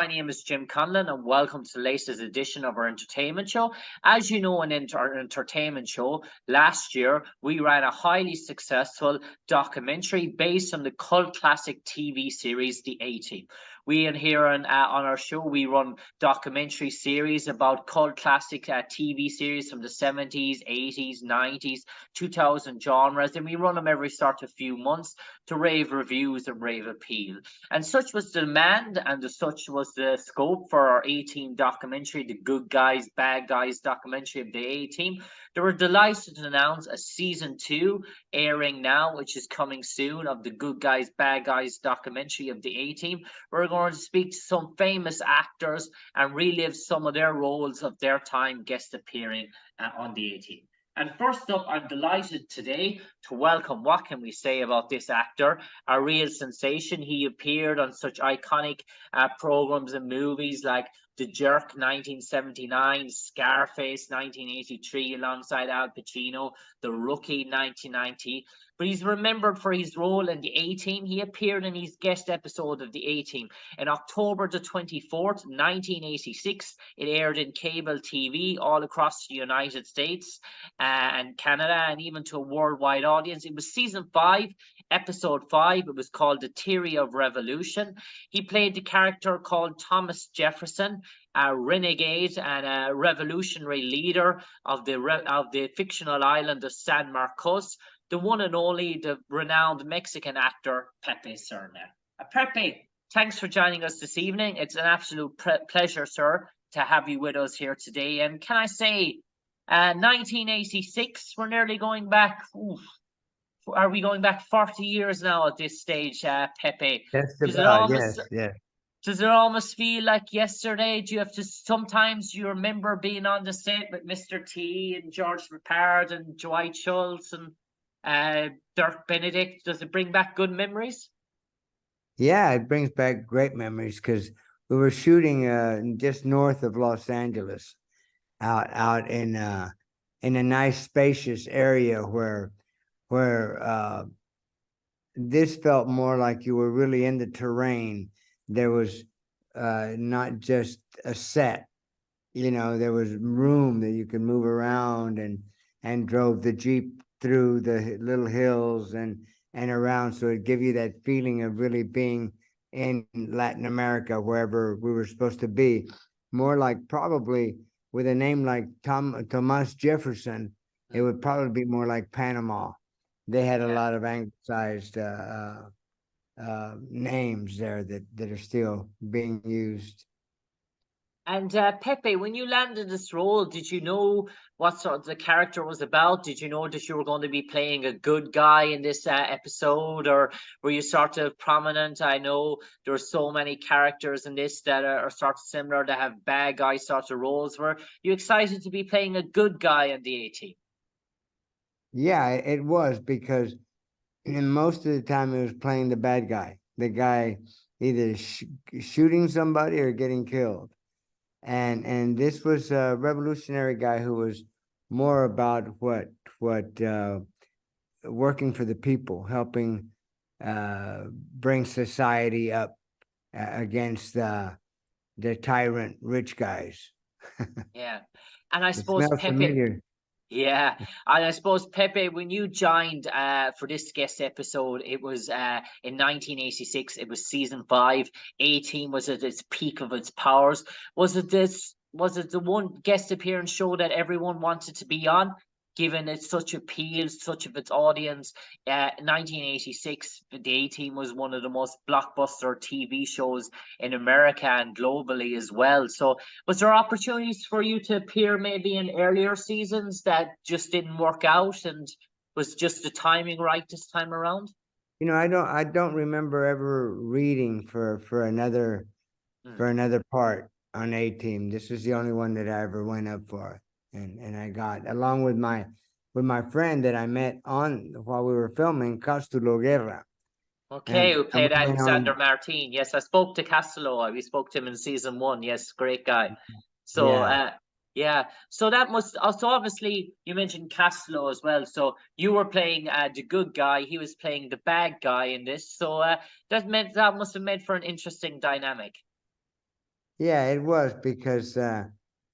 My name is Jim Conlan, and welcome to the latest edition of our entertainment show. As you know, our entertainment show last year, we ran a highly successful documentary based on the cult classic TV series, The A-Team. We in here on our show, we run documentary series about cult classic TV series from the 70s, 80s, 90s, 2000 genres, and we run them every sort of few months to rave reviews and rave appeal. And such was the demand and such was the scope for our A-Team documentary, the Good Guys, Bad Guys documentary of the A-Team. They were delighted to announce a season 2 airing now, which is coming soon, of the Good Guys, Bad Guys documentary of the A-Team. We're going to speak to some famous actors and relive some of their roles of their time guest appearing on the A-Team. And first up, I'm delighted today to welcome, what can we say about this actor? A real sensation. He appeared on such iconic programs and movies like The Jerk 1979, Scarface 1983 alongside Al Pacino, The Rookie 1990. But he's remembered for his role in the A-Team. He appeared in his guest episode of the A-Team in October the 24th, 1986. It aired in cable TV all across the United States and Canada, and even to a worldwide audience. It was season 5, episode 5. It was called The Theory of Revolution. He played the character called Thomas Jefferson, a renegade and a revolutionary leader of the fictional island of San Marcos, the one and only, the renowned Mexican actor Pepe Serna. Pepe, thanks for joining us this evening. It's an absolute pleasure, sir, to have you with us here today. And can I say, 1986, we're nearly going back. Are we going back 40 years now at this stage, Pepe? That's Does it about, almost yes. does it almost feel like yesterday? Do you have to sometimes you remember being on the set with Mr. T and George Peppard and Dwight Schultz and Dirk Benedict? Does it bring back good memories? Yeah, it brings back great memories because we were shooting just north of Los Angeles, out in a nice spacious area where this felt more like you were really in the terrain. There was not just a set, there was room that you could move around, and drove the Jeep through the little hills and around, so it gave you that feeling of really being in Latin America, wherever we were supposed to be. More like, probably with a name like Thomas Jefferson, it would probably be more like Panama. They had a lot of anglicized names there that are still being used. And Pepe, when you landed this role, did you know what sort of the character was about? Did you know that you were going to be playing a good guy in this episode, or were you sort of prominent? I know there are so many characters in this that are sort of similar, that have bad guy sort of roles. Were you excited to be playing a good guy in the A-Team? Yeah, it was, because most of the time it was playing the bad guy, the guy either shooting somebody or getting killed. And this was a revolutionary guy who was more about what working for the people, helping bring society up against the tyrant rich guys. Yeah, and I It suppose smells Pepe. familiar. Yeah, and I suppose Pepe, when you joined for this guest episode, it was in 1986. It was season 5. A-Team was at its peak of its powers. Was it the one guest appearance show that everyone wanted to be on, given its such appeal, such of its audience? 1986, the A-Team was one of the most blockbuster TV shows in America and globally as well. So was there opportunities for you to appear maybe in earlier seasons that just didn't work out, and was just the timing right this time around? I don't remember ever reading for another part on A-Team. This was the only one that I ever went up for, and I got, along with my friend that I met on while we were filming, Castulo Guerra. Okay, who And played we went Alexander on. Martin. Yes, I spoke to Castello. We spoke to him in season 1. Yes, great guy. So, Yeah. yeah. So that must also, obviously you mentioned Castello as well. So you were playing the good guy. He was playing the bad guy in this. So that must have made for an interesting dynamic. Yeah, it was because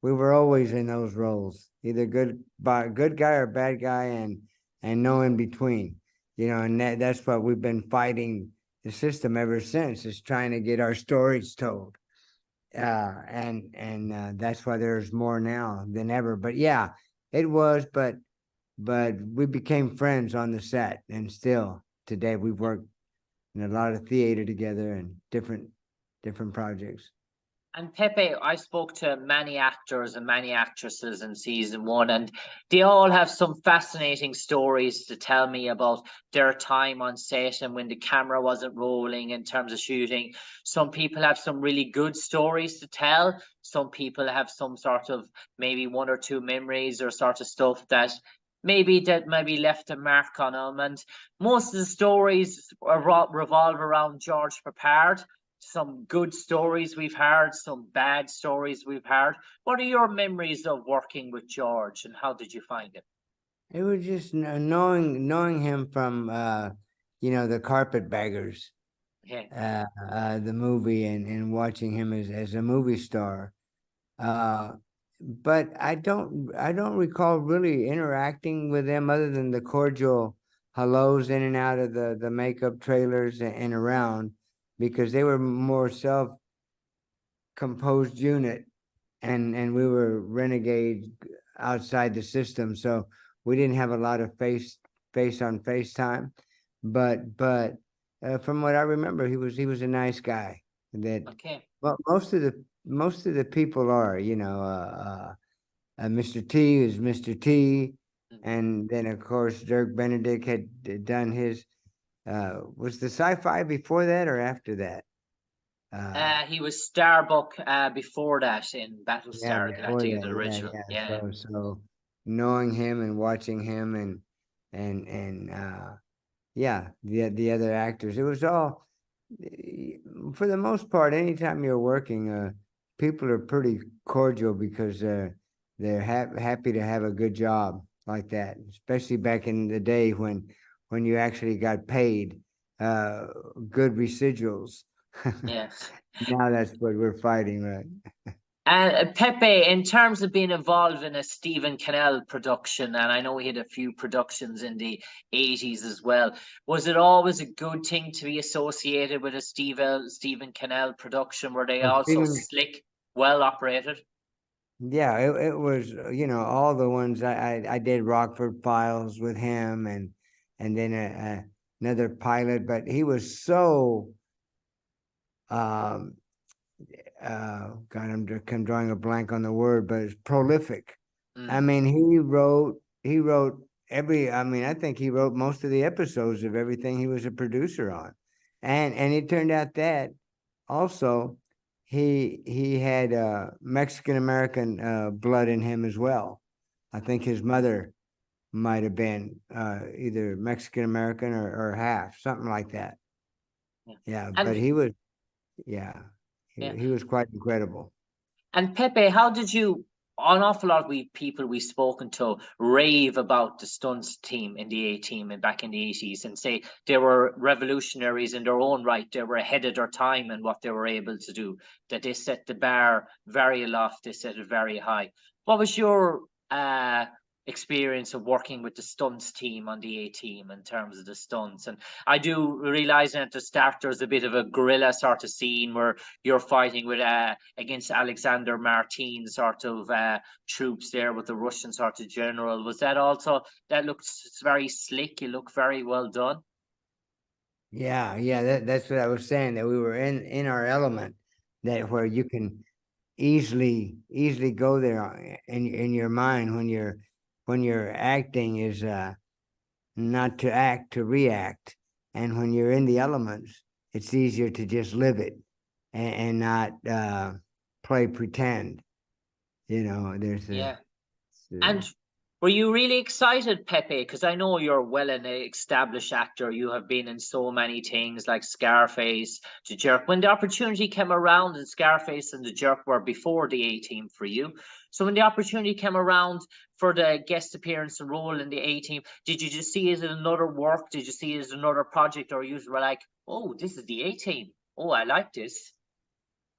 we were always in those roles, either good guy or bad guy, and no in between. And that's what we've been fighting the system ever since, is trying to get our stories told. And that's why there's more now than ever. But yeah, it was, but we became friends on the set, and still today we've worked in a lot of theater together and different projects. And Pepe, I spoke to many actors and many actresses in season one, and they all have some fascinating stories to tell me about their time on set and when the camera wasn't rolling in terms of shooting. Some people have some really good stories to tell. Some people have some sort of maybe one or two memories or sort of stuff that maybe left a mark on them. And most of the stories revolve around George Peppard. Some good stories we've heard, some bad stories we've heard. What are your memories of working with George, and how did you find it? It was just knowing him from the Carpetbaggers, Yeah. the movie, and watching him as a movie star. Uh, but I don't recall really interacting with them other than the cordial hellos in and out of the makeup trailers and around, because they were more self-composed unit, and we were renegades outside the system, so we didn't have a lot of face on face time. But from what I remember, he was a nice guy. That Okay. well, most of the people are, Mr. T is Mr. T, Mm. and then of course Dirk Benedict had done his. Was the sci-fi before that or after that? He was Starbuck before that in Yeah, Battlestar before Galactica, that. the Yeah, original. yeah. Yeah. So knowing him and watching him and yeah, the other actors, it was all for the most part. Anytime you're working, people are pretty cordial because they're happy to have a good job like that. Especially back in the day when you actually got paid uh, good residuals. Yeah. Now that's what we're fighting, right? And Pepe, in terms of being involved in a Stephen Cannell production, and I know he had a few productions in the 80s as well, was it always a good thing to be associated with a Stephen Cannell production? Were they Well, also Stephen, slick, well operated? yeah, it was, all the ones I did Rockford Files with him, and then another pilot, but he was so um God, I'm drawing a blank on the word, but it's prolific. I Mm. mean, he wrote I mean, I think he wrote most of the episodes of everything he was a producer on. And it turned out that also he had Mexican American blood in him as well. I think his mother might have been either Mexican American or half, something like that. Yeah. Yeah, but And yeah, he, yeah. he was quite incredible. And Pepe, how did you? An awful lot of people we've spoken to rave about the stunts team in the A team and back in the 80s and say they were revolutionaries in their own right. They were ahead of their time and what they were able to do. That they set the bar very aloft, they set it very high. What was your experience of working with the stunts team on the A team in terms of the stunts? And I do realize at the start there's a bit of a guerrilla sort of scene where you're fighting with against Alexander Martin sort of troops there with the Russian sort of general. Was that also that looks very slick? You look very well done. Yeah, that's what I was saying, that we were in our element, that where you can easily go there in your mind when you're acting is not to act, to react, and when you're in the elements, it's easier to just live it and not play pretend. There's Yeah. a And were you really excited, Pepe? Because I know you're well an established actor. You have been in so many things like Scarface, The Jerk. When the opportunity came around, and Scarface and The Jerk were before the A team for you. So when the opportunity came around for the guest appearance and role in the A team, did you just see it as another work? Did you see it as another project, or you were like, "Oh, this is the A team. Oh, I like this."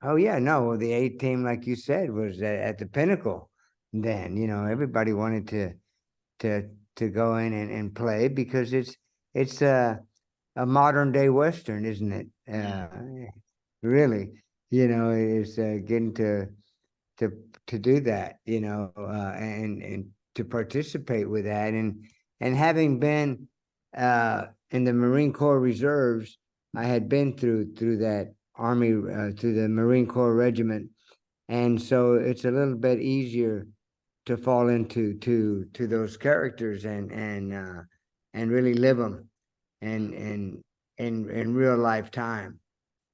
Oh yeah, no, the A team, like you said, was at the pinnacle. Then everybody wanted to go in and play because it's a modern day Western, isn't it? Mm. Really, is getting to to do that, and to participate with that, and having been in the Marine Corps Reserves, I had been through that Army through the Marine Corps Regiment, and so it's a little bit easier to fall into to those characters and really live them and Mm. and in real life time.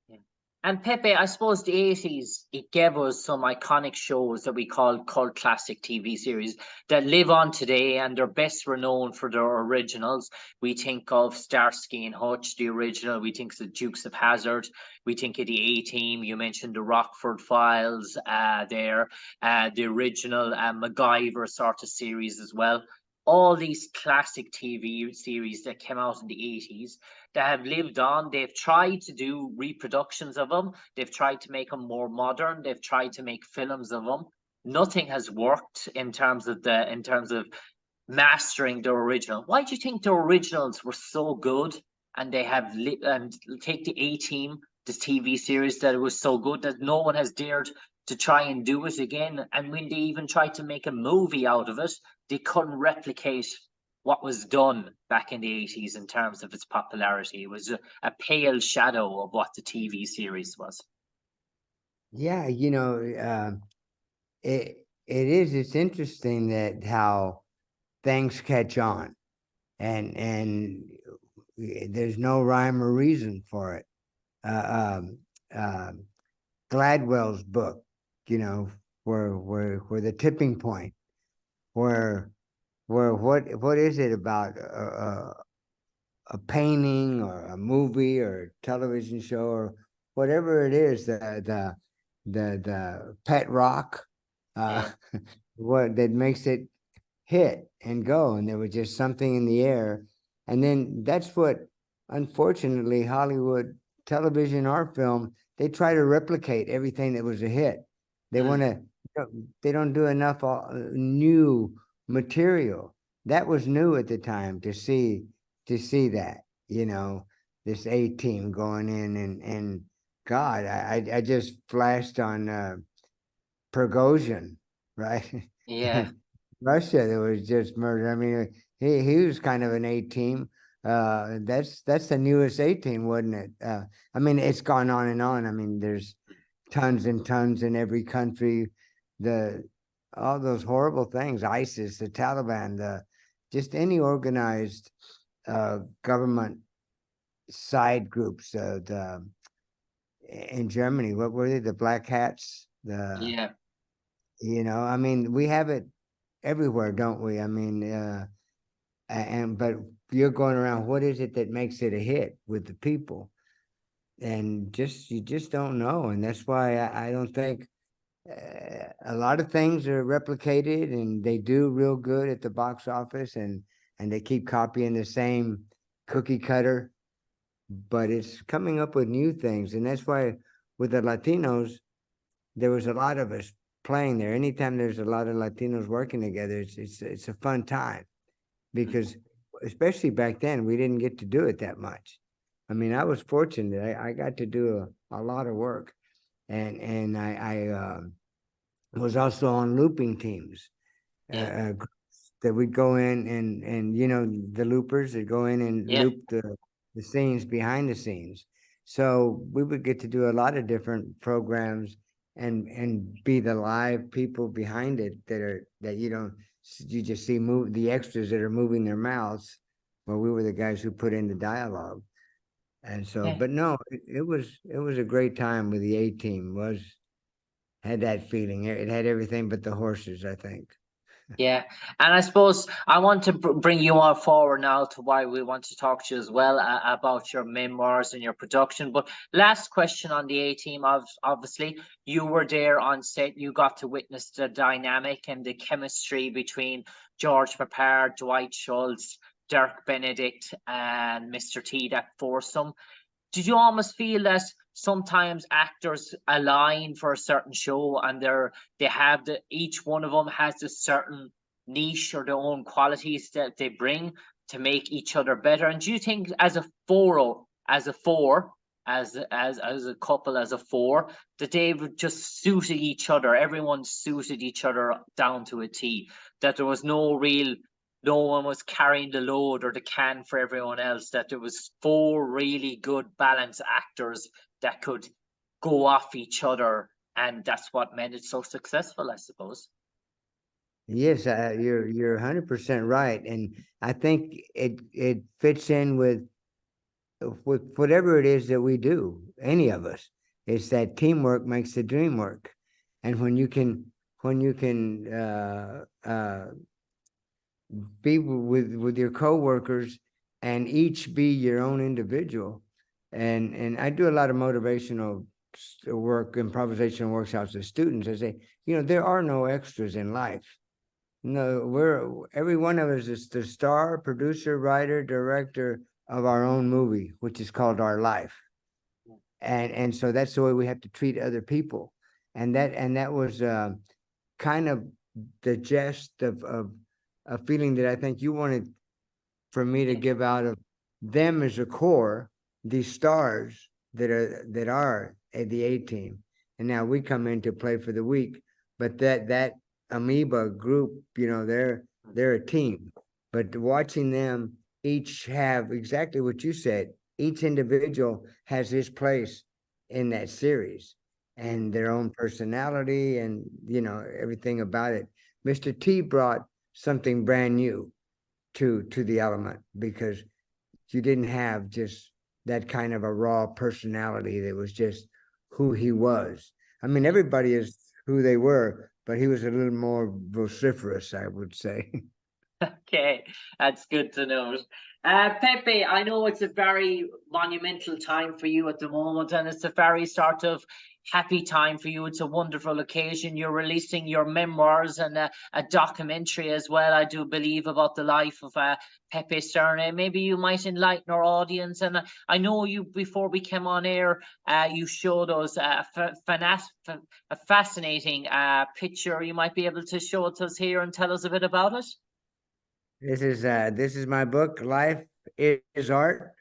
Yeah. And Pepe, I suppose the 80s, it gave us some iconic shows that we call cult classic TV series that live on today, and they're best renowned for their originals. We think of Starsky and Hutch, the original. We think of the Dukes of Hazzard. We think of the A Team. You mentioned the Rockford Files there, the original MacGyver sort of series as well. All these classic TV series that came out in the 80s that have lived on. They've tried to do reproductions of them. They've tried to make them more modern. They've tried to make films of them. Nothing has worked in terms of mastering the original. Why do you think the originals were so good and they have and take the A Team, this TV series that it was so good that no one has dared to try and do it again. And when they even tried to make a movie out of it, they couldn't replicate what was done back in the 80s in terms of its popularity. It was a pale shadow of what the TV series was. Yeah, it's interesting that how things catch on, and there's no rhyme or reason for it. uh, um, um, Gladwell's book, where the tipping point, where what is it about a painting or a movie or a television show or whatever it is, the pet rock, uh, Yeah, what that makes it hit and go, and there was just something in the air, and then that's what, unfortunately, Hollywood television or film, they try to replicate everything that was a hit. They want mm, to, they don't do enough new material that was new at the time to see that, this A team going in, and God, I just flashed on Prigozhin, right? yeah, Russia, there was just murder. I mean, he was kind of an A team. That's the newest A team, wasn't it? I mean, it's gone on and on. I mean, there's tons and tons in every country. The all those horrible things, ISIS, the Taliban, the just any organized government side groups. The in Germany, what were they? The Black Hats. yeah, I mean, we have it everywhere, don't we? I mean, and but you're going around. What is it that makes it a hit with the people? And you just don't know, and that's why I don't think a lot of things are replicated, and they do real good at the box office, and they keep copying the same cookie cutter, but it's coming up with new things, and that's why with the Latinos, there was a lot of us playing there. Anytime there's a lot of Latinos working together, it's a fun time mm, because especially back then we didn't get to do it that much. I mean, I was fortunate. I got to do a lot of work, and I was also on looping teams yeah, that would go in and the loopers that go in and yeah. loop the scenes behind the scenes. So we would get to do a lot of different programs and be the live people behind it that you just see move the extras that are moving their mouths. Well, we were the guys who put in the dialogue. And so, Yeah. but no, it was a great time with the A team. Was Had that feeling. It had everything but the horses, I think. Yeah, and I suppose I want to bring you on forward now to why we want to talk to you as well about your memoirs and your production. But last question on the A Team, obviously, you were there on set. You got to witness the dynamic and the chemistry between George Peppard, Dwight Schultz, Dirk Benedict, and Mr. T, that foursome. Did you almost feel that sometimes actors align for a certain show, and they have each one of them has a certain niche or their own qualities that they bring to make each other better. And do you think as a couple, as a four, that they've just suited each other? Everyone suited each other down to a T. That there was no one was carrying the load or the can for everyone else. That there was four really good balanced actors that could go off each other, and that's what made it so successful, I suppose. Yes, you're 100% right, and I think it fits in with whatever it is that we do. Any of us, it's that teamwork makes the dream work, and when you can be with your coworkers and each be your own individual, and I do a lot of motivational work, improvisational workshops with students. I say, there are no extras in life. No, every one of us is the star, producer, writer, director of our own movie, which is called our life. And so that's the way we have to treat other people. And that was kind of the gist of a feeling that I think you wanted for me to give out of them as a core, these stars that are at the A team. And now we come in to play for the week, but that amoeba group, they're a team. But watching them each have exactly what you said, each individual has his place in that series and their own personality and everything about it. Mr. T brought something brand new to the element, because you didn't have just that kind of a raw personality that was just who he was. I mean, everybody is who they were, but he was a little more vociferous, I would say. Okay, that's good to know. Pepe, I know it's a very monumental time for you at the moment, and it's a very sort of happy time for you. It's a wonderful occasion. You're releasing your memoirs and a documentary as well, I do believe, about the life of Pepe Serna. Maybe you might enlighten our audience. And I know you, before we came on air, you showed us a fascinating picture. You might be able to show it to us here and tell us a bit about it. This is my book, Life is Art.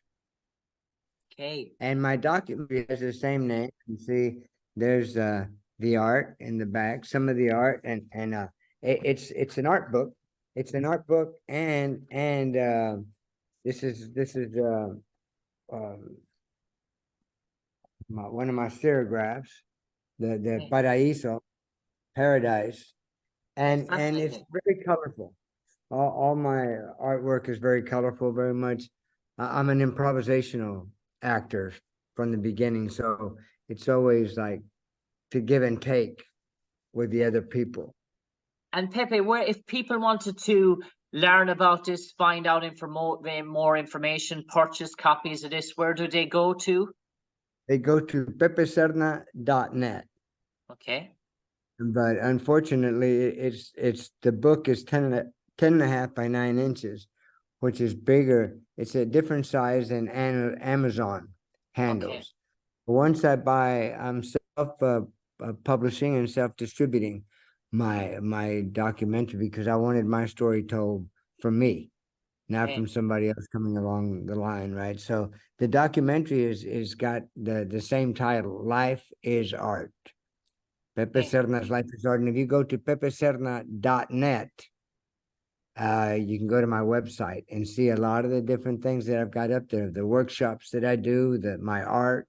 Okay. And my documentary has the same name. You see, there's the art in the back, some of the art, and it's an art book. It's an art book, and this is one of my serigraphs, the Paraíso, Paradise, and it's very colorful. All my artwork is very colorful, very much. I'm an improvisational actor from the beginning, so it's always like to give and take with the other people. And Pepe, if people wanted to learn about this, find out more information, purchase copies of this, where do they go to? They go to pepeserna.net. Okay. But unfortunately, it's the book is 10.5 by 9 inches, which is bigger. It's a different size than Amazon handles. Okay. Once I'm self-publishing and self-distributing my documentary, because I wanted my story told from me, not from somebody else coming along the line, right? So the documentary is got the same title, Life is Art. Pepe Serna's Life is Art. And if you go to pepeserna.net, you can go to my website and see a lot of the different things that I've got up there, the workshops that I do, my art.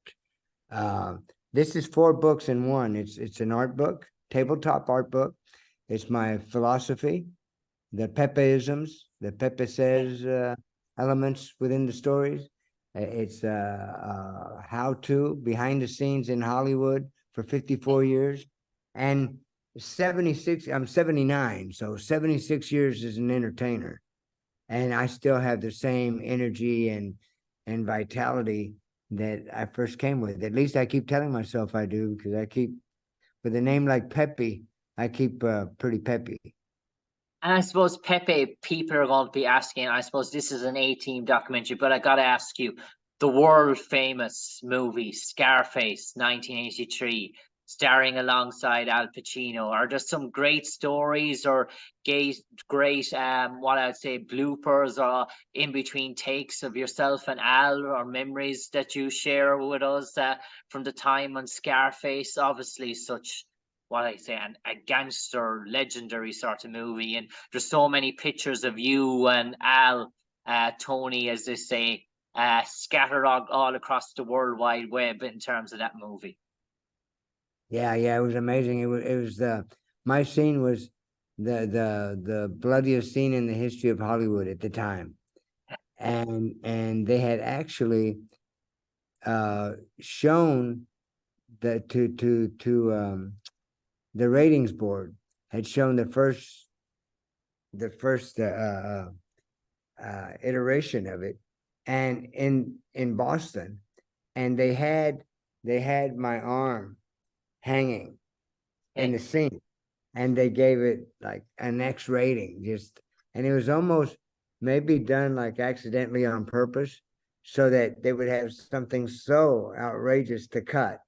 This is 4 books in one. It's an art book, tabletop art book. It's my philosophy, the Pepeisms, the Pepe says elements within the stories. It's how-to, behind the scenes in Hollywood for 54 years. And 76, I'm 79, so 76 years as an entertainer, and I still have the same energy and vitality that I first came with. At least I keep telling myself I do, because I keep, with a name like Pepe, I keep pretty peppy. And I suppose, Pepe, people are going to be asking, I suppose this is an A-team documentary, but I got to ask you, the world famous movie Scarface, 1983, starring alongside Al Pacino? Are there some great stories or great what I'd say bloopers or in between takes of yourself and Al, or memories that you share with us from the time on Scarface? Obviously such what I say a gangster legendary sort of movie, and there's so many pictures of you and Al, Tony, as they say, scattered all across the World Wide Web in terms of that movie. Yeah, it was amazing. It was my scene was the bloodiest scene in the history of Hollywood at the time, and they had actually shown that to the ratings board had shown the first iteration of it, and in Boston, and they had my arm hanging in the scene, and they gave it like an X rating, and it was almost maybe done like accidentally on purpose, so that they would have something so outrageous to cut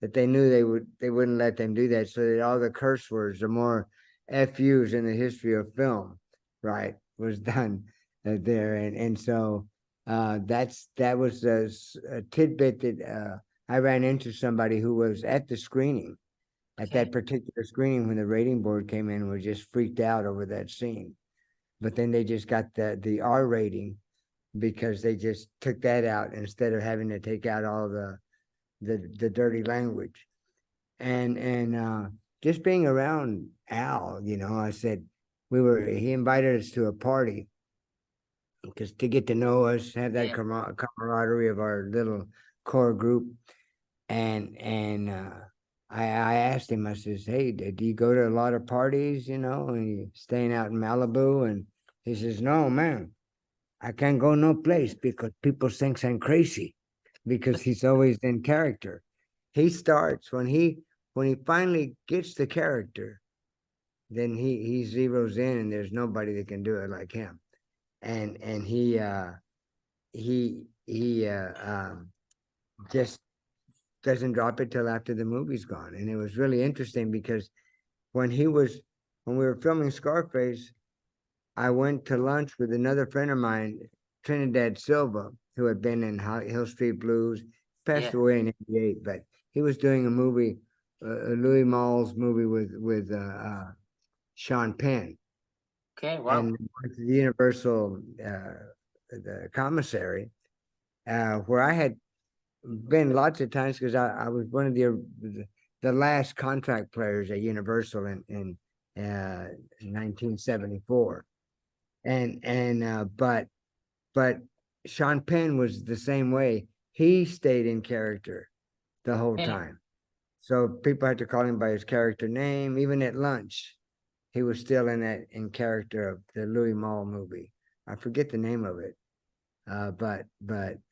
that they knew they wouldn't let them do that, so that all the curse words, the more FUs in the history of film, right, was done there, and so that was a tidbit that I ran into somebody who was at the screening, at that particular screening, when the rating board came in, and was just freaked out over that scene. But then they just got the R rating because they just took that out instead of having to take out all the dirty language. And just being around Al, I said he invited us to a party because to get to know us, have that camaraderie of our little core group. And I asked him, I says, hey, do you go to a lot of parties, and you staying out in Malibu? And he says, no, man, I can't go no place because people think I'm crazy, because he's always in character. He starts when he finally gets the character, then he zeroes in, and there's nobody that can do it like him. And he just doesn't drop it till after the movie's gone. And it was really interesting because when we were filming Scarface, I went to lunch with another friend of mine, Trinidad Silva, who had been in Hill Street Blues, passed away in '88, but he was doing a movie, Louis Malle's movie with Sean Penn. Okay, wow. And the Universal, the commissary, where I had been lots of times because I was one of the last contract players at Universal in 1974, but Sean Penn was the same way. He stayed in character the whole time, so people had to call him by his character name. Even at lunch, he was still in character of the Louis Malle movie. I forget the name of it, but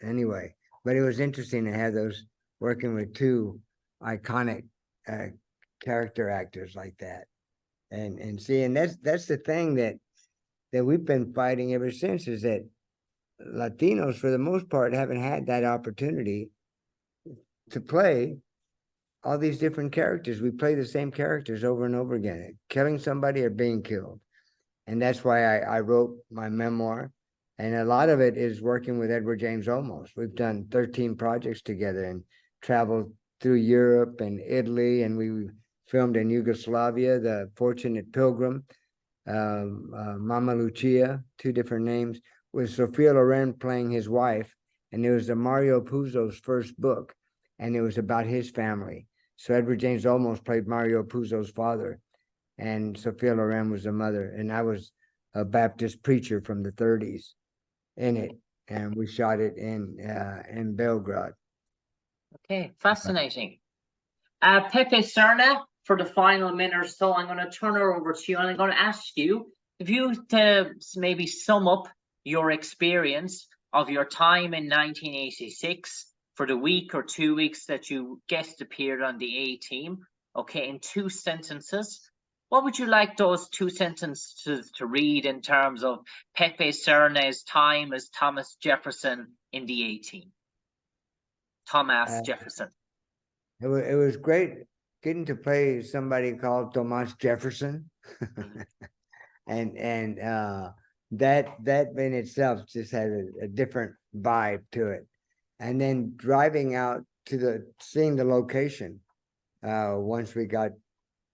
anyway. But it was interesting to have those, working with two iconic character actors like that, and that's the thing that we've been fighting ever since, is that Latinos, for the most part, haven't had that opportunity to play all these different characters. We play the same characters over and over again, killing somebody or being killed, and that's why I wrote my memoir. And a lot of it is working with Edward James Olmos. We've done 13 projects together and traveled through Europe and Italy, and we filmed in Yugoslavia, The Fortunate Pilgrim, Mama Lucia, 2 different names, with Sophia Loren playing his wife. And it was Mario Puzo's first book, and it was about his family. So Edward James Olmos played Mario Puzo's father, and Sophia Loren was the mother. And I was a Baptist preacher from the 30s. In it, and we shot it in Belgrade. Okay, fascinating. Pepe Serna, for the final minute or so, I'm going to turn her over to you, and I'm going to ask you if you to maybe sum up your experience of your time in 1986 for the week or 2 weeks that you guest appeared on the A Team. Okay, in 2 sentences. What would you like those 2 sentences to read in terms of Pepe Serna's time as Thomas Jefferson in the A Team? Thomas Jefferson. It was great getting to play somebody called Thomas Jefferson. and that in itself just had a different vibe to it. And then driving out to seeing the location, once we got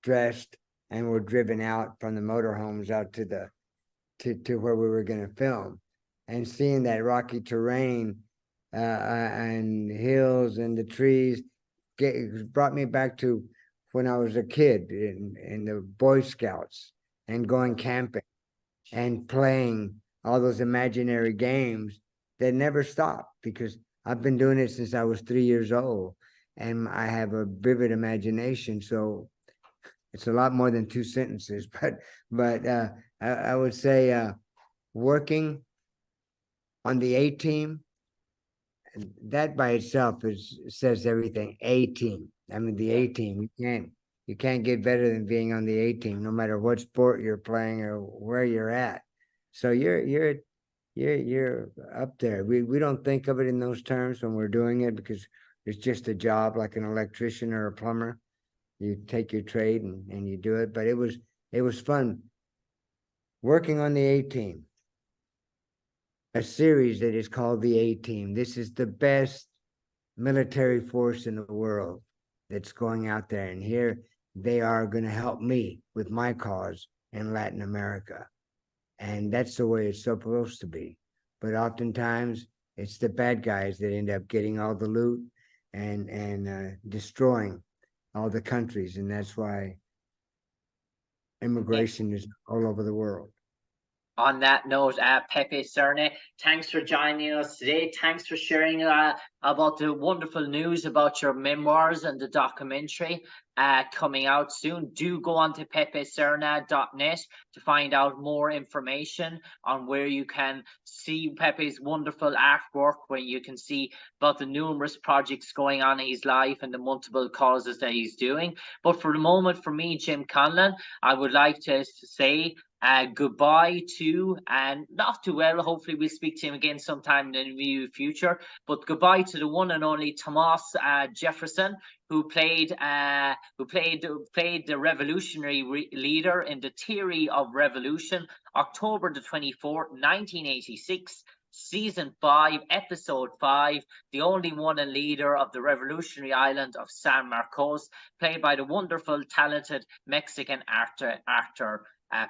dressed and were driven out from the motorhomes out to where we were going to film, and seeing that rocky terrain and hills and the trees brought me back to when I was a kid in the Boy Scouts, and going camping and playing all those imaginary games that never stop, because I've been doing it since I was 3 years old, and I have a vivid imagination. So it's a lot more than 2 sentences, but I would say working on the A team, that by itself says everything. A team. I mean, the A team. You can't get better than being on the A team, no matter what sport you're playing or where you're at. So you're up there. We don't think of it in those terms when we're doing it, because it's just a job like an electrician or a plumber. You take your trade and you do it. But it was fun working on the A team. A series that is called the A Team. This is the best military force in the world that's going out there, and here they are going to help me with my cause in Latin America. And that's the way it's supposed to be. But oftentimes it's the bad guys that end up getting all the loot and destroying all the countries, and that's why immigration is all over the world. On that note, Pepe Serna, thanks for joining us today. Thanks for sharing about the wonderful news about your memoirs and the documentary coming out soon. Do go on to pepeserna.net to find out more information on where you can see Pepe's wonderful artwork, where you can see about the numerous projects going on in his life and the multiple causes that he's doing. But for the moment, for me, Jim Conlan, I would like to say goodbye to, and not too well, hopefully we'll speak to him again sometime in the near future, but goodbye to the one and only Thomas Jefferson, who played the revolutionary leader in the Theory of Revolution, October the 24th, 1986, Season 5, Episode 5, the only one and leader of the revolutionary island of San Marcos, played by the wonderful, talented Mexican actor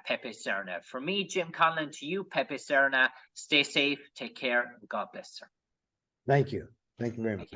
Pepe Serna. From me, Jim Conlan, to you, Pepe Serna, stay safe, take care, and God bless, sir. Thank you. Thank you very much.